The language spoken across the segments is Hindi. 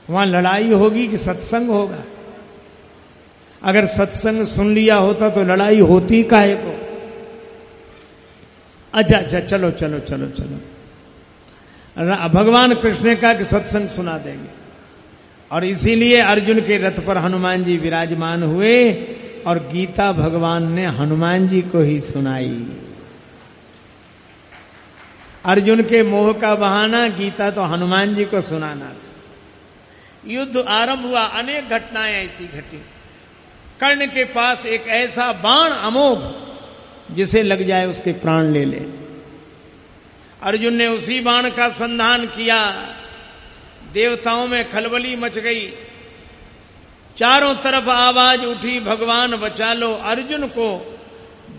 वहां लड़ाई होगी कि सत्संग होगा? अगर सत्संग सुन लिया होता तो लड़ाई होती काहे को? अच्छा अच्छा, चलो चलो चलो चलो, भगवान कृष्ण ने कहा कि सत्संग सुना देंगे, और इसीलिए अर्जुन के रथ पर हनुमान जी विराजमान हुए और गीता भगवान ने हनुमान जी को ही सुनाई। अर्जुन के मोह का बहाना गीता तो हनुमान जी को सुनाना था। युद्ध आरंभ हुआ, अनेक घटनाएं ऐसी घटी। कर्ण के पास एक ऐसा बाण अमोघ जिसे लग जाए उसके प्राण ले ले। अर्जुन ने उसी बाण का संधान किया। देवताओं में खलबली मच गई, चारों तरफ आवाज उठी, भगवान बचा लो। अर्जुन को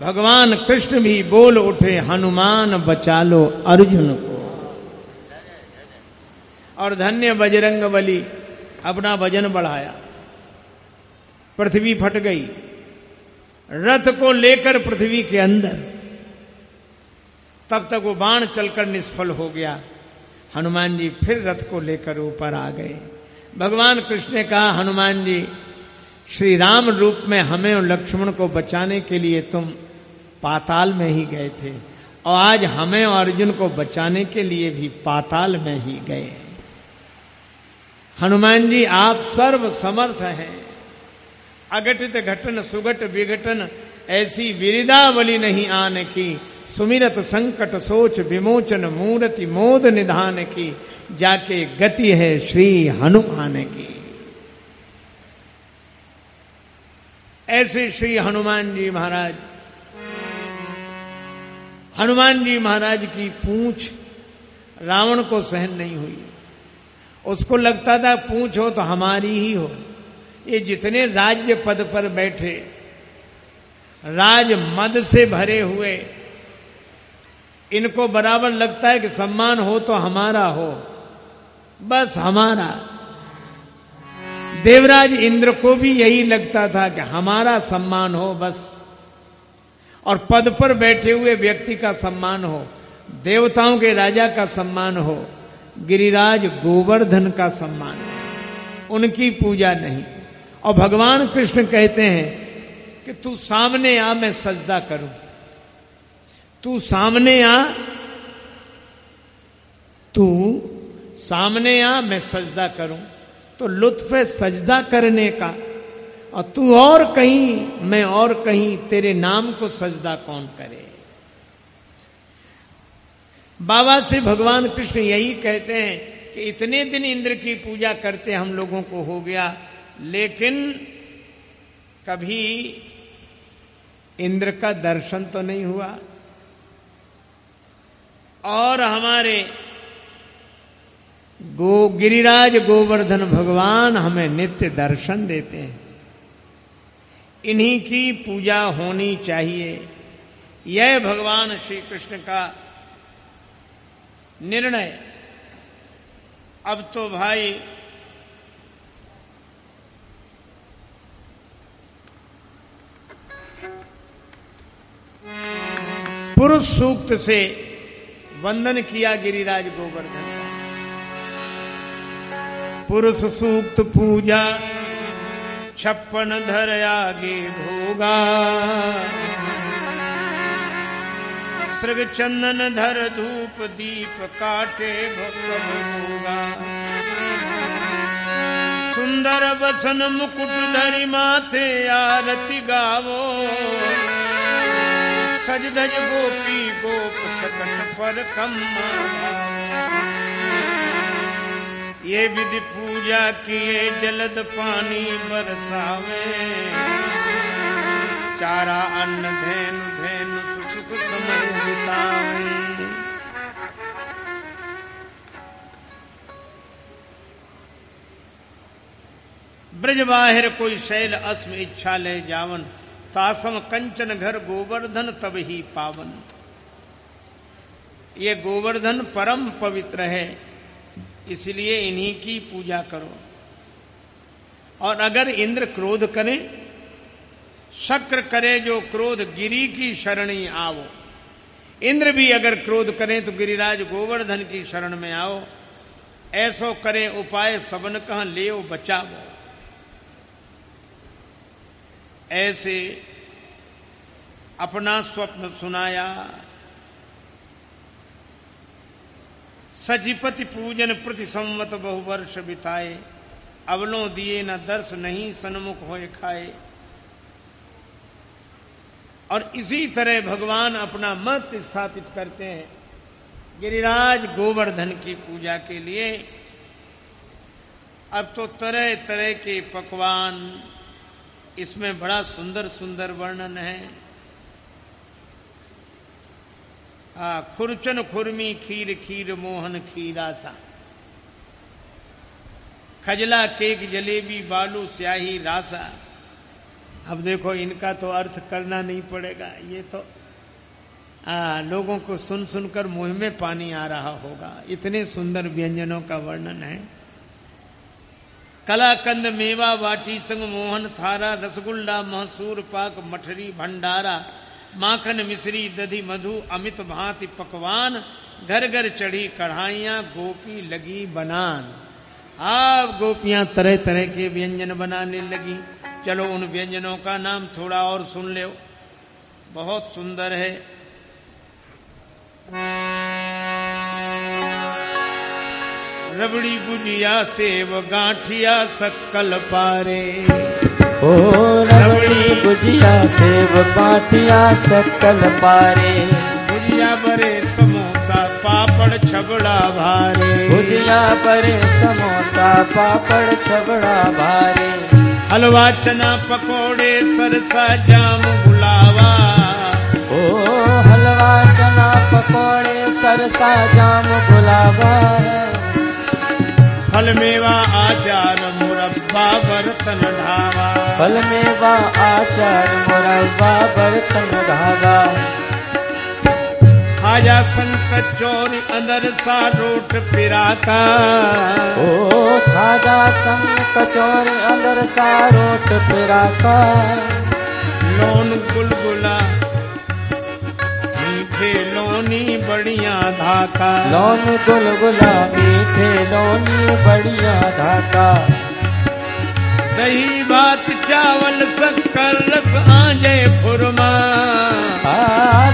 भगवान कृष्ण भी बोल उठे, हनुमान बचा लो अर्जुन को। और धन्य बजरंगबली अपना वजन बढ़ाया, पृथ्वी फट गई। रथ को लेकर पृथ्वी के अंदर, तब तक वो बाण चलकर निष्फल हो गया। हनुमान जी फिर रथ को लेकर ऊपर आ गए। भगवान कृष्ण ने कहा, हनुमान जी, श्री राम रूप में हमें और लक्ष्मण को बचाने के लिए तुम पाताल में ही गए थे, और आज हमें और अर्जुन को बचाने के लिए भी पाताल में ही गए। हनुमान जी, आप सर्व समर्थ हैं। अघटित घटन सुघट विघटन, ऐसी विरिदावली नहीं आने की। सुमिरत संकट सोच विमोचन, मूर्ति मोद निधान की। जाके गति है श्री हनुमान की। ऐसे श्री हनुमान जी महाराज, हनुमान जी महाराज की पूंछ रावण को सहन नहीं हुई। उसको लगता था पूंछ हो तो हमारी ही हो। ये जितने राज्य पद पर बैठे, राज मद से भरे हुए, इनको बराबर लगता है कि सम्मान हो तो हमारा हो, बस हमारा। देवराज इंद्र को भी यही लगता था कि हमारा सम्मान हो बस, और पद पर बैठे हुए व्यक्ति का सम्मान हो, देवताओं के राजा का सम्मान हो, गिरिराज गोवर्धन का सम्मान हो, उनकी पूजा नहीं। और भगवान कृष्ण कहते हैं कि तू सामने आ, मैं सजदा करूं। तू सामने आ, तू सामने आ, मैं सजदा करूं। तो लुत्फ है सजदा करने का, और तू और कहीं मैं और कहीं, तेरे नाम को सजदा कौन करे। बाबा से भगवान कृष्ण यही कहते हैं कि इतने दिन इंद्र की पूजा करते हम लोगों को हो गया, लेकिन कभी इंद्र का दर्शन तो नहीं हुआ। और हमारे गिरिराज गोवर्धन भगवान हमें नित्य दर्शन देते हैं। इन्हीं की पूजा होनी चाहिए। यह भगवान श्री कृष्ण का निर्णय। अब तो भाई पुरुष सूक्त से वंदन किया गिरिराज गोवर्धन का। पुरुष सूक्त पूजा 56 धर आगे भोगा। सृग चंदन धर धूप दीप काटे भक्त भोगा। सुंदर बसन मुकुट धरि माथे आरती गावो। सज धज गोपी गोप सकट पर कम्मा। ये विधि पूजा किए जलद पानी बरसावे। चारा अन्न धेनु धेनु सुसुख समय बितावे। ब्रज बाहिर कोई शैल अस्म इच्छा ले जावन। तासम कंचन घर गोवर्धन तब ही पावन। ये गोवर्धन परम पवित्र है, इसलिए इन्हीं की पूजा करो। और अगर इंद्र क्रोध करे, शक्र करे जो क्रोध गिरी की शरणी आओ। इंद्र भी अगर क्रोध करें तो गिरिराज गोवर्धन की शरण में आओ। ऐसो करे उपाय सबन कहां लेओ बचावो। ऐसे अपना स्वप्न सुनाया। सजीपति पूजन प्रति संवत बहु वर्ष बिताए, अवलों दिए न दर्श नहीं सन्मुख होए खाए। और इसी तरह भगवान अपना मत स्थापित करते हैं गिरिराज गोवर्धन की पूजा के लिए। अब तो तरह तरह के पकवान, इसमें बड़ा सुंदर सुंदर वर्णन है। खुरचन खुरमी खीर खीर मोहन खीरासा, खजला केक जलेबी बालू स्याही रासा। अब देखो इनका तो अर्थ करना नहीं पड़ेगा, ये तो लोगों को सुन सुनकर मुंह में पानी आ रहा होगा, इतने सुंदर व्यंजनों का वर्णन है। कलाकंद मेवा बाटी संग मोहन थारा, रसगुल्ला महसूर पाक मठरी भंडारा, माखन मिश्री दधी मधु अमित भांति पकवान, घर घर चढ़ी कढ़ाइयां गोपी लगी बनान। अब गोपियां तरह तरह के व्यंजन बनाने लगी। चलो उन व्यंजनों का नाम थोड़ा और सुन लो, बहुत सुंदर है। रबड़ी गुजिया सेव गांठिया शक्कल पारे, ओ रबड़ी गुजिया सेव गांठिया शक्कल पारे। गुजिया बरे समोसा पापड़ छबड़ा भारे, गुजिया बरे समोसा पापड़ छबड़ा भारे। हलवा चना पकोड़े सरसा जाम गुलावा, ओ हलवा चना पकोड़े सरसा जाम गुलाबा। फल मेवा आचार मुरब्बा बर्तन ढावा, फल मेवा आचार मुरब्बा बर्तन ढावा। खाजा संग कचौरी अंदर सा रोट पिराका, ओ खाजा संग कचौरी अंदर सा रोट पिराका। लोन गुलगुला मीठे लोनी बढ़िया धाका, लोन गुलगुला मीठे लोनी बढ़िया धाका। दही भात चावल शक्कर रस आंजे फुरमा,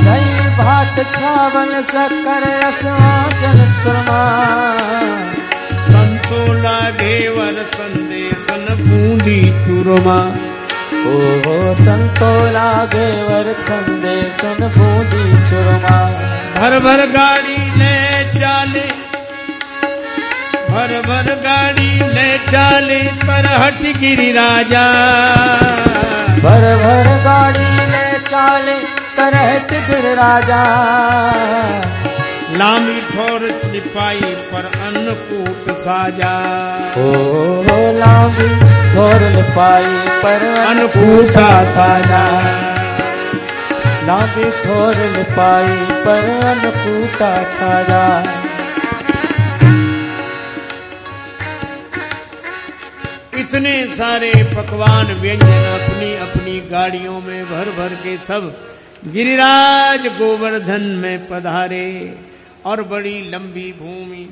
दही भात चावल शक्कर रस आंचल सुरमा। संतोला घेवर संदेशन बूंदी चूरमा, ओ संतोला घेवर संदेशन बूंदी चूरमा। भर भर गाड़ी ले चाले, भर भर गाड़ी ले चाले तरहट गिरी राजा, भर भर गाड़ी ले चाले तरहट गिर राजा। लामी ठोर लिपाई पर अन्नकूट साजा, ओ लामी ठोर लिपाई पर अन्नकूटा साजा। लामी ठोर लिपाई पर अन्नकूटा साजा। इतने सारे पकवान व्यंजन अपनी अपनी गाड़ियों में भर भर के सब गिरिराज गोवर्धन में पधारे और बड़ी लंबी भूमि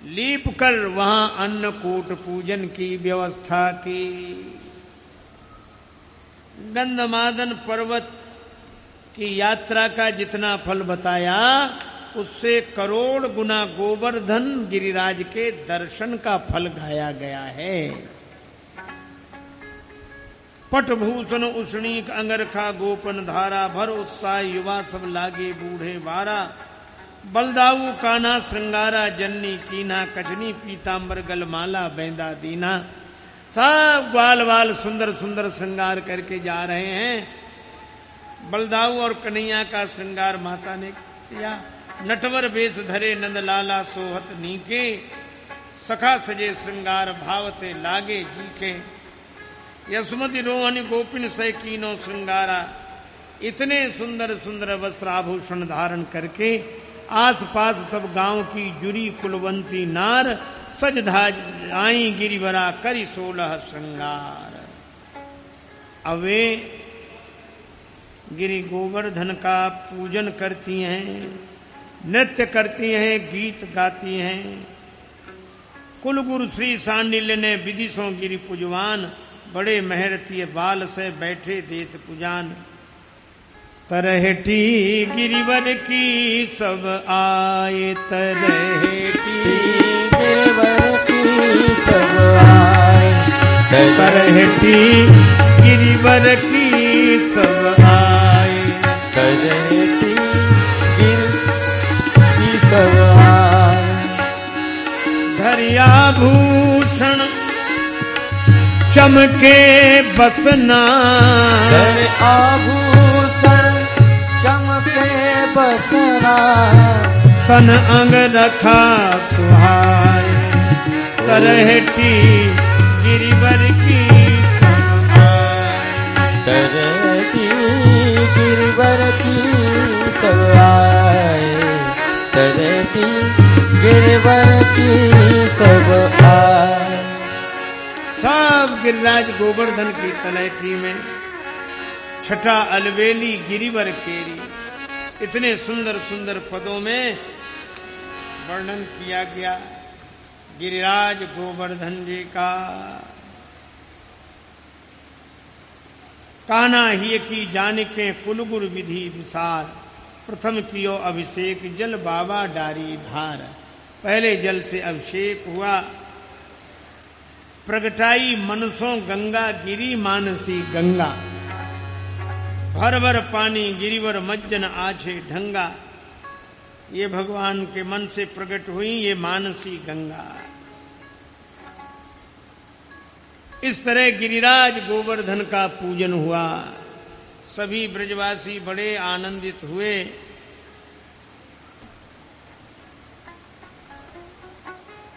लीप कर वहां अन्नकूट पूजन की व्यवस्था की। गंधमादन पर्वत की यात्रा का जितना फल बताया उससे करोड़ गुना गोवर्धन गिरिराज के दर्शन का फल गाया गया है। पटभूषण उष्णीक अंगरखा गोपन धारा, भर उत्साह युवा सब लागे बूढ़े बारा। बलदाऊ काना श्रृंगारा, जन्नी कीना कचनी, पीतांबर गलमाला बेंदा दीना। सब ग्वाल वाल सुंदर सुंदर श्रृंगार करके जा रहे हैं। बलदाऊ और कन्हैया का श्रृंगार माता ने किया। नटवर वेश धरे नंद लाला सोहत नीके, सखा सजे श्रृंगार भावते लागे जी के। यशुमति रोहन गोपिन सै कीनो श्रृंगारा। इतने सुंदर सुंदर वस्त्र आभूषण धारण करके आसपास सब गांव की जुरी कुलवंती नार सज धाज आई गिरिवरा करी 16 श्रृंगार। अब वे गिरि गोवर्धन का पूजन करती हैं, नृत्य करती हैं, गीत गाती हैं। कुलगुरु श्री सांडिल्य ने विदिशों गिरि पुजवान, बड़े मेहरती बाल से बैठे देत पुजान। तरहटी गिरिवर की सब आए, तरहटी गिरिवर की सब आए, तरहटी गिरिवर की सब आए, तरहटी गिर की सब आए। धरिया भूषण चमके बसना, धर आभूषण चमके बसना, तन अंग रखा सुहाए, तरहटी गिरिवर की सब आए, तरहटी गिरिवर की सब आए, तरहटी गिरिवर की सब आए। सब गिरिराज गोवर्धन की तलहटी में छठा अलवेली गिरिवर केरी, इतने सुंदर सुंदर पदों में वर्णन किया गया गिरिराज गोवर्धन जी का। कान्हा ही की जानिके कुलगुरु विधि विसार, प्रथम कियो अभिषेक जल बाबा डारी धार। पहले जल से अभिषेक हुआ, प्रगटाई मनुष्यों गंगा गिरी मानसी गंगा, भर भर पानी गिरिवर मज्जन आछे ढंगा। ये भगवान के मन से प्रकट हुई ये मानसी गंगा। इस तरह गिरिराज गोवर्धन का पूजन हुआ, सभी ब्रजवासी बड़े आनंदित हुए।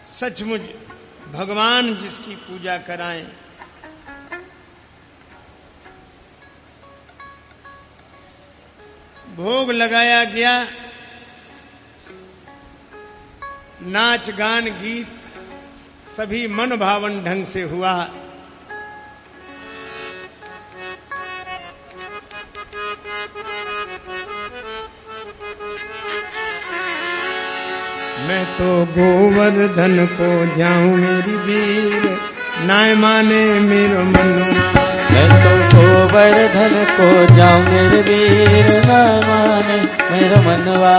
सचमुच भगवान जिसकी पूजा कराएं, भोग लगाया गया, नाच गान गीत सभी मन भावन ढंग से हुआ। मैं तो गोवर्धन को जाऊं मेरी वीर, नाय माने मेरो मनुआ। मैं तो गोवर्धन को जाऊं मेरे वीर, नाय माने मेरो मनवा।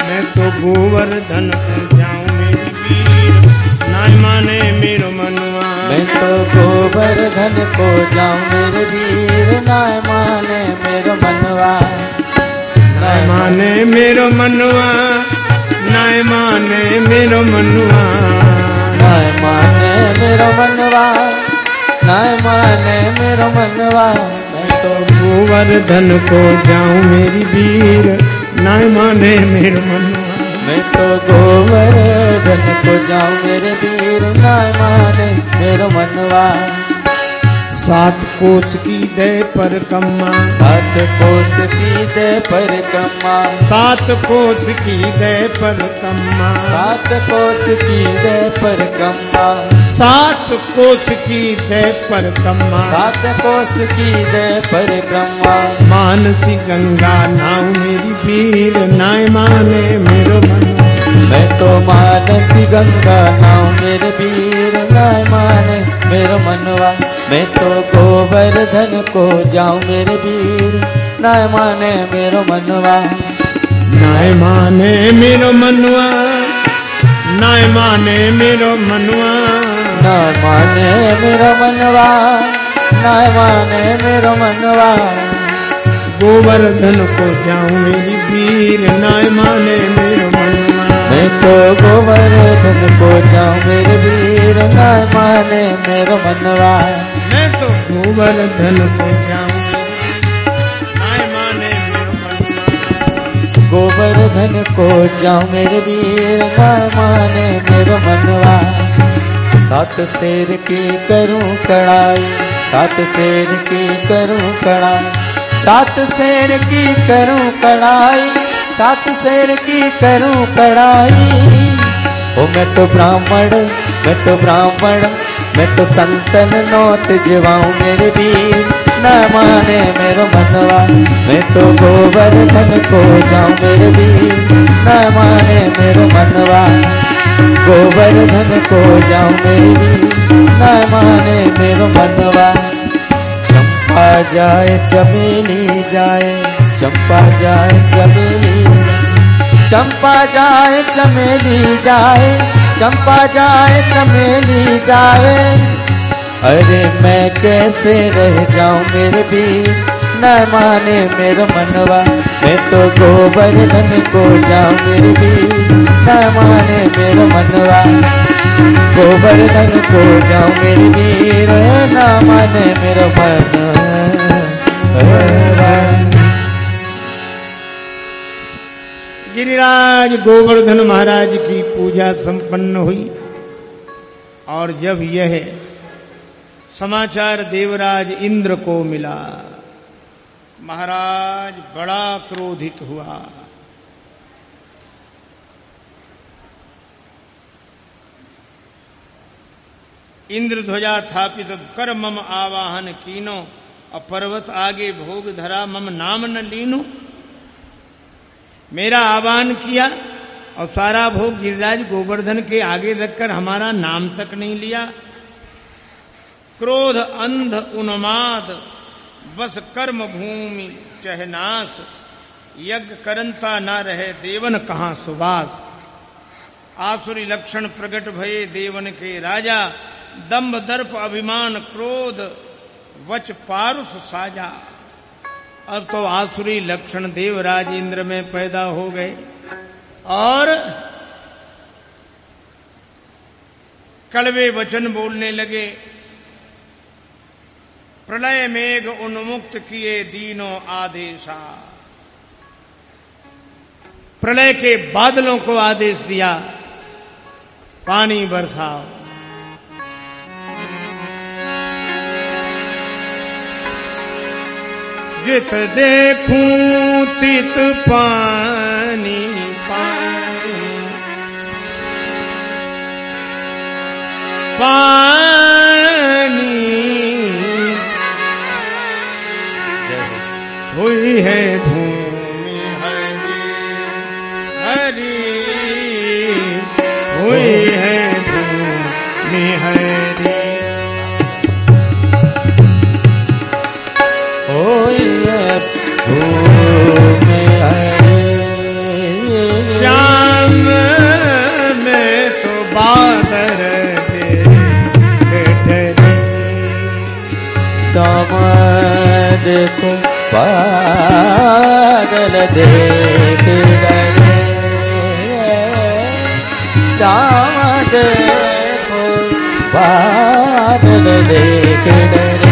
मैं तो गोवर्धन को जाऊं मेरी वीर, नाय माने मेरो मनुआ। मैं तो गोवर्धन को जाऊं मेरे वीर, नाय माने मेरो मनवा। नाय माने मेरो मनुआ, नाय माने मेरो मनुआ, नाय माने मेरो मनवा, नाय माने मेरो मनवा। मैं तो गोवर्धन को जाऊं मेरी वीर, नाय माने मेरो मनुआ। मैं तो गोवर्धन को जाऊं मेरे वीर, नाय माने मेरो मनवा। सात कोस की दे परिक्रमा, सात कोस की दे परिक्रमा, सात कोस की दे परिक्रमा, सात कोस की दे परिक्रमा, सात कोस की दे परिक्रमा, सात कोस की दे परिक्रमा। मानसी गंगा नाव मेरी वीर, नाय माने मेरो मनवा। मैं तो मानसी गंगा नाव मेरे वीर, नाय माने मेरो मनवा। मैं तो गोवर्धन को जाऊं मेरे वीर, नाय माने मेरो मनवा। नाय माने मेरो मनवा, नाय माने मेरो मनवा, नाय माने मेरो मनवा, नाय माने मेरो मनवा। गोवर्धन को जाऊं मेरी वीर, नाय माने मेरो मनवा। मैं तो गोवर्धन को जाऊं मेरे वीर, नाय माने मेरो मनवा। मैं तो गोवर्धन को जाऊं नाय माने मेरो मनवा। गोवर्धन को जाऊं मेरे वीर, नाय माने मेरो मनवा। सात शेर की करूं कड़ाई, सात शेर की करूं कड़ाई, सात शेर की करूं कड़ाई, सात शेर की करूं कड़ाई। ओ मैं तो ब्राह्मण, मैं तो ब्राह्मण, मैं तो संतन नौत जवाऊं मेरे वीर, न माने मेरो मनवा। मैं तो गोवर्धन को जाऊं मेरे वीर, न माने मेरो मनवा। गोवर्धन को जाऊं मेरी भी न माने मेरो मनवा। चंपा जाए चमेली जाए, चंपा जाए चमेली, चंपा जाए चमेली जाए, चंपा जाए चमेली जाए। अरे मैं कैसे रह जाऊं मेरे भी न माने मेरो मनवा। मैं तो गोवर्धन को जाऊं मेरे भी न माने मेरो मनवा। गोवर्धन को जाऊं मेरे वीर न माने मेरो मनवा। गिरिराज गोवर्धन महाराज की पूजा संपन्न हुई और जब यह समाचार देवराज इंद्र को मिला, महाराज बड़ा क्रोधित हुआ। इंद्र ध्वजा थापित कर मम आवाहन कीनो, पर्वत आगे भोग धरा मम नाम न लीनो। मेरा आह्वान किया और सारा भोग गिरिराज गोवर्धन के आगे रखकर हमारा नाम तक नहीं लिया। क्रोध अंध उन्माद बस कर्म भूमि चहनास, यज्ञ करंता न रहे देवन कहां सुवास। आसुरी लक्षण प्रकट भये देवन के राजा, दंभ दर्प अभिमान क्रोध वच पारुष साजा। अब तो आसुरी लक्षण देवराज इंद्र में पैदा हो गए और कड़वे वचन बोलने लगे। प्रलय मेघ उन्मुक्त किए दीनों आदेशा, प्रलय के बादलों को आदेश दिया पानी बरसाओ। जित देखूं तित पानी पानी पानी, हुई है भूमि हरी हरी, हुई है भूमि हरी। श्याम में तो बादल देखो बादल देख डरे, श्याम देखो बादल देख डरे।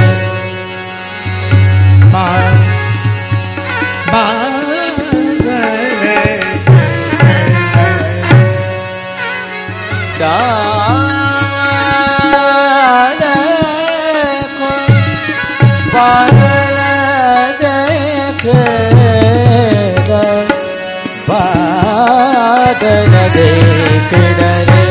बादल देख डरे,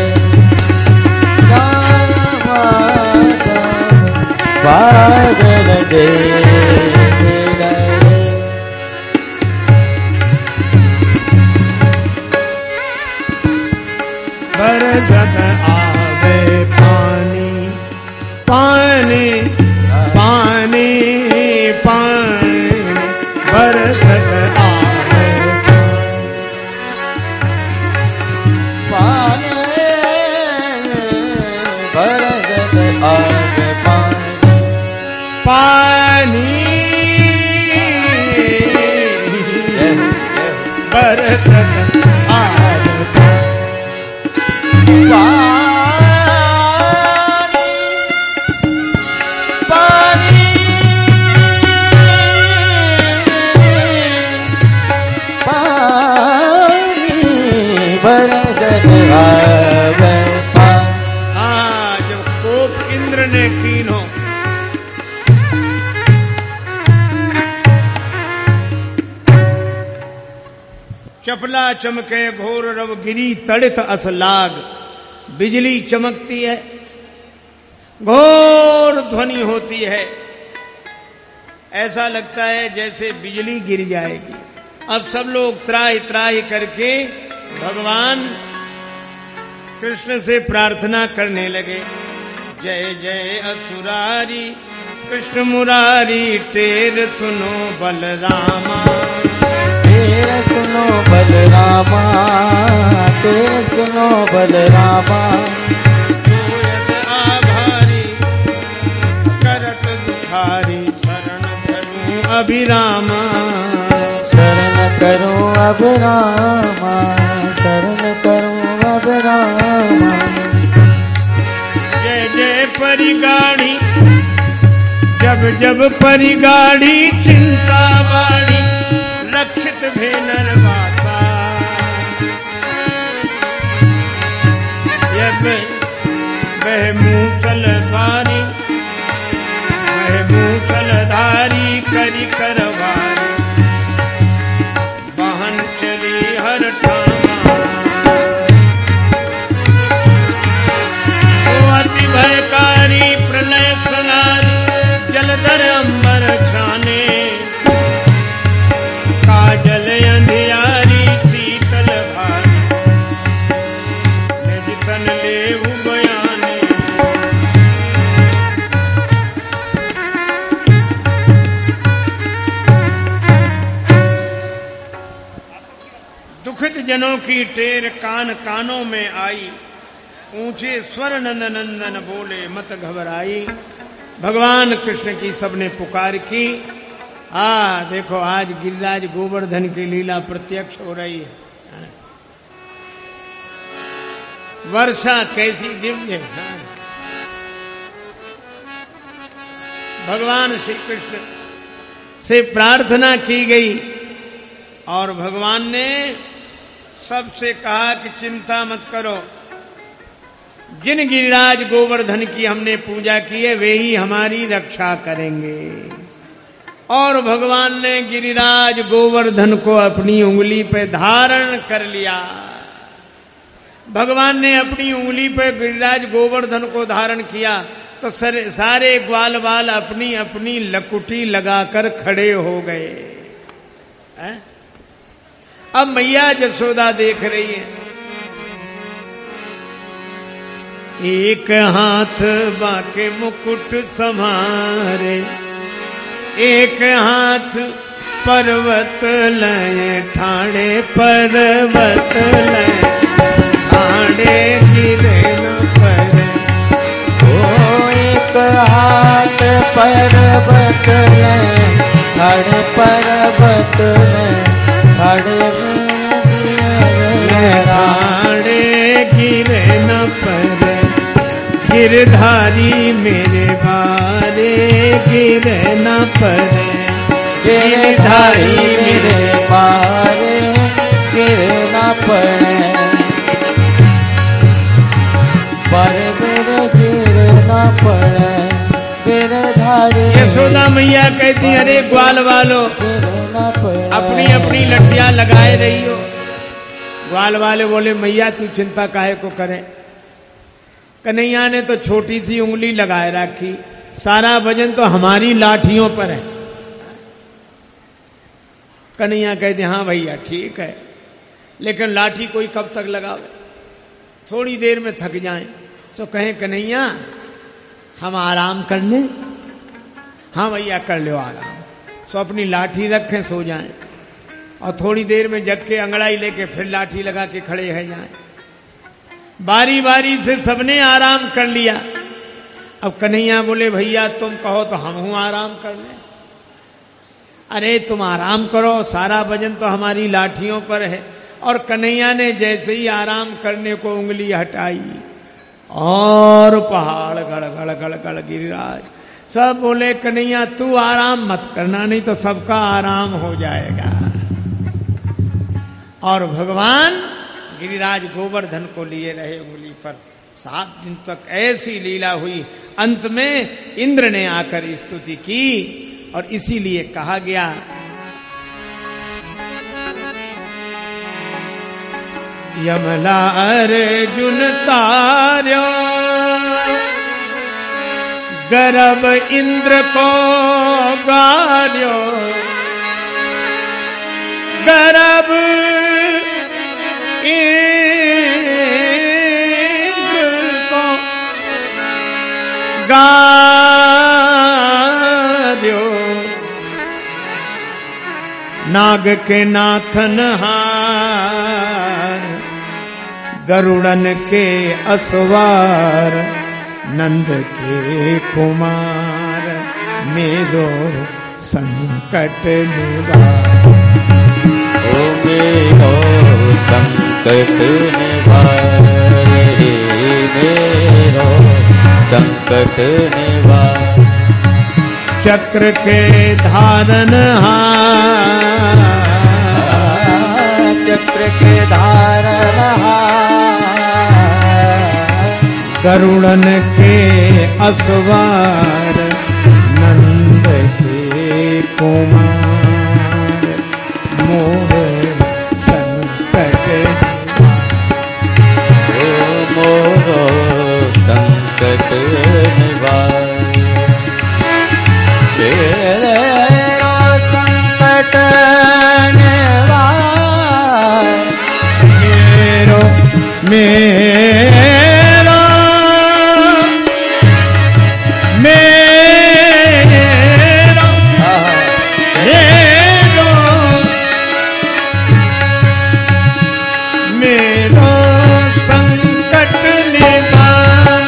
बादल देख डरे। बरसत आवे पानी पानी पानी पानी, बरसत आवे पानी, बरसत आवे पानी पानी, बरसत आवे पानी पानी, बरसत आवे पानी। जब कोप इंद्र ने कीनो चपला चमके घोर रव गिरी तड़ित असलाग, बिजली चमकती है घोर ध्वनि होती है, ऐसा लगता है जैसे बिजली गिर जाएगी। अब सब लोग त्राहि त्राहि करके भगवान कृष्ण से प्रार्थना करने लगे, जय जय असुरारी कृष्ण मुरारी, टेर सुनो बलरामा, टेर सुनो बलरामा, टेर सुनो बलरामा। जोयत आभारी करत दुखारी, शरण करूं अभिरामा, शरण करूं अभिरामा, शरण करूं अभिरामा। जय जय परिगाड़ी जब जब परिगाड़ी, चिंता बाड़ी रक्षित भेनर वासा, वह मूसल भारी, वह मूसल धारी करी करवारी, वाहन चली हर ठामा, वो अति भयकारी प्रलय सनारी, जलधर अंबर छाने, काजल अंधियारी शीतल भारी, निज तन लेहु बयाने। दुखित जनों की टेर कान कानों में आई, ऊंचे स्वर नंद नंदन बोले मत घबराई। भगवान कृष्ण की सबने पुकार की। देखो आज गिरिराज गोवर्धन की लीला प्रत्यक्ष हो रही है। वर्षा कैसी दिव्य है। भगवान श्री कृष्ण से प्रार्थना की गई और भगवान ने सबसे कहा कि चिंता मत करो, जिन गिरिराज गोवर्धन की हमने पूजा की है वे ही हमारी रक्षा करेंगे। और भगवान ने गिरिराज गोवर्धन को अपनी उंगली पे धारण कर लिया। भगवान ने अपनी उंगली पे गिरिराज गोवर्धन को धारण किया तो सारे ग्वाल बाल अपनी अपनी लकुटी लगाकर खड़े हो गए। अब मैया जसोदा देख रही है, एक हाथ बाके मुकुट संभारे, एक हाथ पर्वत लय ठाणे, पर्वत लय ठाणे गिरे न पड़े। ओ एक हाथ पर्वत लय ठाणे, पर्वत लय ठाणे गिरे न पड़े। गिरधारी मेरे बारे गिरे न पड़े, गिरधारी मेरे बारे गिरे न पड़े, बारे मेरे गिरे न पड़े, गिरधारी। यशोदा मैया कहती अरे ग्वाल वालो अपनी अपनी लठियां लगाए रही हो। ग्वाल वाले बोले मैया तू चिंता काहे को करे, कन्हैया ने तो छोटी सी उंगली लगाए रखी, सारा वजन तो हमारी लाठियों पर है। कन्हैया कहते हाँ भैया ठीक है, लेकिन लाठी कोई कब तक लगावे, थोड़ी देर में थक जाएं। सो कहें कन्हैया हम आराम कर लें। हाँ भैया कर लो आराम। सो अपनी लाठी रखें, सो जाएं और थोड़ी देर में जग के अंगड़ाई लेके फिर लाठी लगा के खड़े है जाएं। बारी बारी से सबने आराम कर लिया। अब कन्हैया बोले भैया तुम कहो तो हम हूं आराम कर लें। अरे तुम आराम करो, सारा वजन तो हमारी लाठियों पर है। और कन्हैया ने जैसे ही आराम करने को उंगली हटाई और पहाड़ गड़ गड़ गड़ गड़ गिरिराज। सब बोले कन्हैया तू आराम मत करना, नहीं तो सबका आराम हो जाएगा। और भगवान गिरिराज गोवर्धन को लिए रहे उंगली पर। 7 दिन तक ऐसी लीला हुई। अंत में इंद्र ने आकर स्तुति की और इसीलिए कहा गया यमला अर्जुन तार्यो, गर्भ इंद्र को गार्यो, गर्भ गार्यो नाग के नाथन हार, गरुड़न के असवार, नंद के कुमार, मेरो संकट निवार। ओ मेरो संकट निवार, मेरो संकट निवार। चक्र के धारन हार, चक्र के धारन हार, गरुड़न के असवार, नंद के कुमार, मोर संकट निवार। ओ मोरो संकट निवार, मेरो संकट निवार, मेरो मेरो मेरो मेरो मेरो संकट निवार,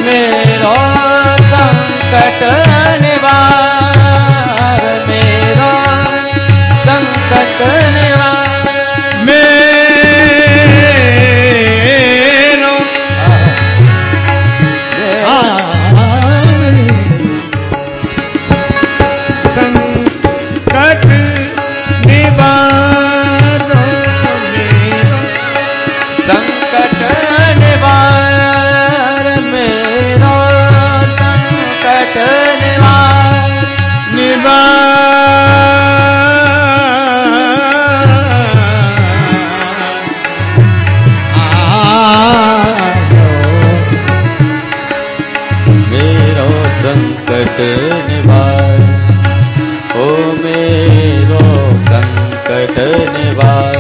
मेरो संकट निवार, मेरो संकट निवार, मेरो संकट निवार, मेरो संकट निवार, मेरो संकट निवार, मेरो संकट निवार। ओ मेरो संकट निवार।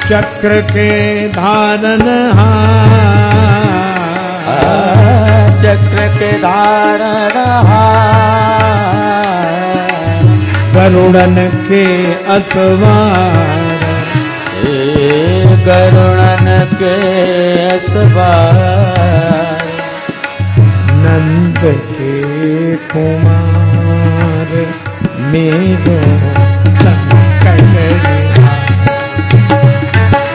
चक्र के धारन हार, चक्र के धारण हार, गरुड़न के असवार, गरुड़न के असवार, नंद के कुमार, मेरो संकट निवार।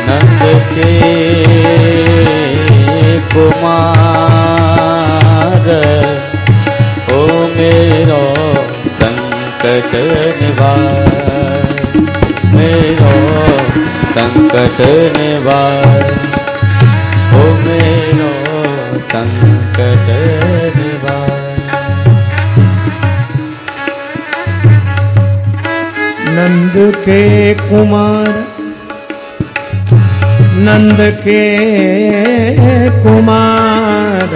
नंद के कुमार, ओ मेरो संकट निवार, मेरो संकट निवार, ओ मेरो संकट निवार। नंद के कुमार, नंद के कुमार,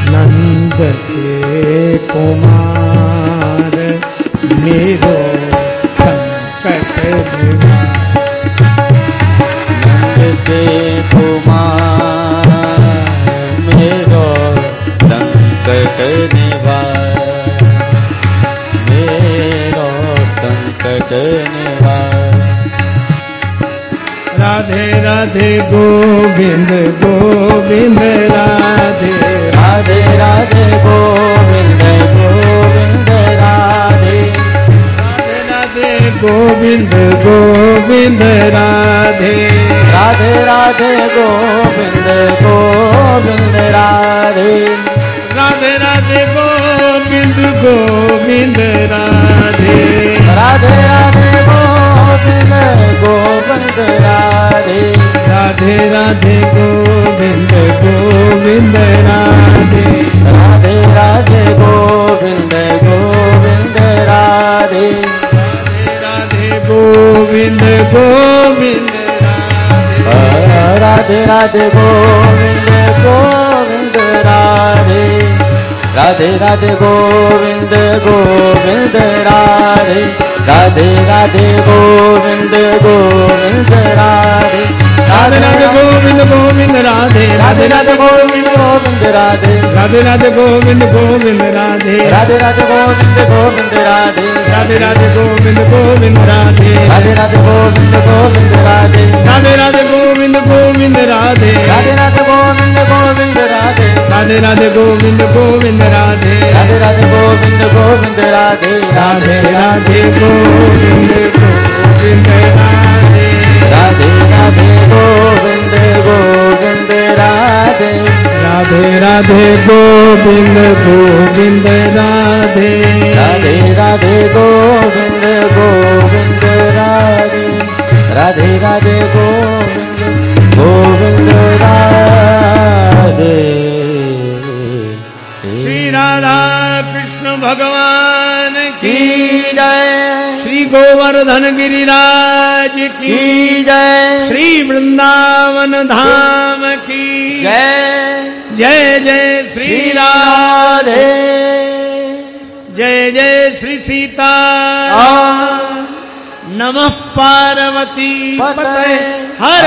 नंद के कुमार, मेरो संकट निवार। नंद के कुमार, मेरो संकट निवार, मेरो संकट निवार। राधे राधे गोविंद गोविंद राधे, राधे राधे गोविंद गोविंद राधे, राधे राधे गोविंद गोविंद राधे, राधे राधे गोविंद गोविंद राधे, राधे राधे गोविंद गोविंद राधे, राधे राधे गोविंद गोविंद राधे, राधे राधे गोविंद गोविंद राधे, राधे राधे गोविंद गोविंद राधे, राधे गोविंद गोविंद राधे, राधे राधे गोविंद गोविंद राधे, राधे राधे गोविंद गोविंद राधे, राधे राधे गोविंद गोविंद राधे, राधे राधे गोविंद गोविंद राधे, राधे राधे गोविंद गोविंद राधे राधे राधे गोविंद गोविंद राधे राधे राधे गोविंद गोविंद राधे राधे राधे गोविंद गोविंद राधे राधे राधे गोविंद गोविंद राधे राधे राधे गोविंद गोविंद राधे राधे राधे गोविंद गोविंद राधे राधे राधे गोविंद गोविंद राधे राधे राधे गोविंद गोविंद राधे राधे राधे गोविंद गोविंद राधे राधे राधे गोविंद गोविंद राधे राधे राधे गोविंद गोविंद राधे राधे राधे गोविंद गोविंद राधे राधे राधे गोविंद गोविंद राधे। श्री राधा कृष्ण भगवान की जय, श्री गोवर्धन गिरिराज की जय, श्री वृंदावन धाम की जय जय जय श्री राधे जय जय श्री सीता नमः पार्वती पतये हर